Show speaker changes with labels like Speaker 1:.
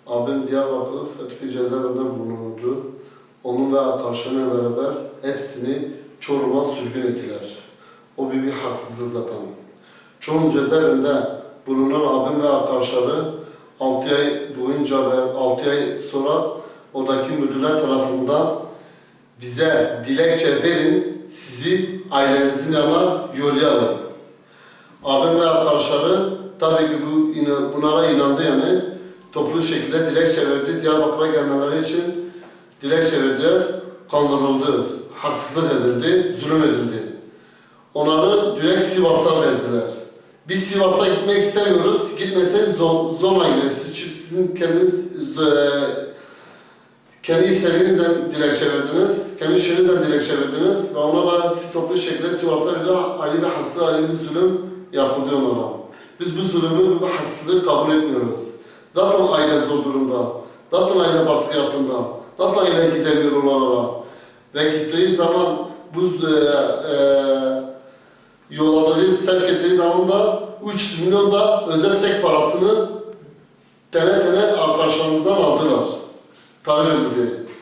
Speaker 1: Abim Diyarbakır Fethiye cezaevinde bulundu. Onun ve arkadaşlarıyla beraber hepsini Çorum'a sürgün ettiler. O bir haksızlık zaten. Çorum cezaevinde bulunan abim ve arkadaşları 6 ay boyunca ve 6 ay sonra oradaki müdürler tarafından bize dilekçe verin, sizi ailenizin yanına yollayalım. Abim ve arkadaşları tabii ki bunlara inandı yani. Toplu şekilde dilekçe verdi. Diyarbakır'a gelmeleri için dilekçe verdiler. Kandırıldı, haksızlık edildi, zulüm edildi. Onları direkt Sivas'a verdiler. Biz Sivas'a gitmek istemiyoruz. Gitmeseniz zona gidersiniz. Çünkü sizin kendiniz kendi istediğinizden dilekçe verdiniz, kendi şehrinizden dilekçe verdiniz ve onlarla hepsi toplu şekilde Sivas'a verdiler. Ayrı bir haksızlık, ayrı bir zulüm yapıldı onlara. Biz bu zulümü, bu haksızlığı kabul etmiyoruz. Zaten aile zor durumda, zaten aile baskı altında, zaten aile gidemiyor oralara. Ve gittiği zaman bu yolladığı, sevk ettiği zaman da 3 milyon da özel sek parasını tane arkadaşlarımızdan aldılar. Tarih edildi.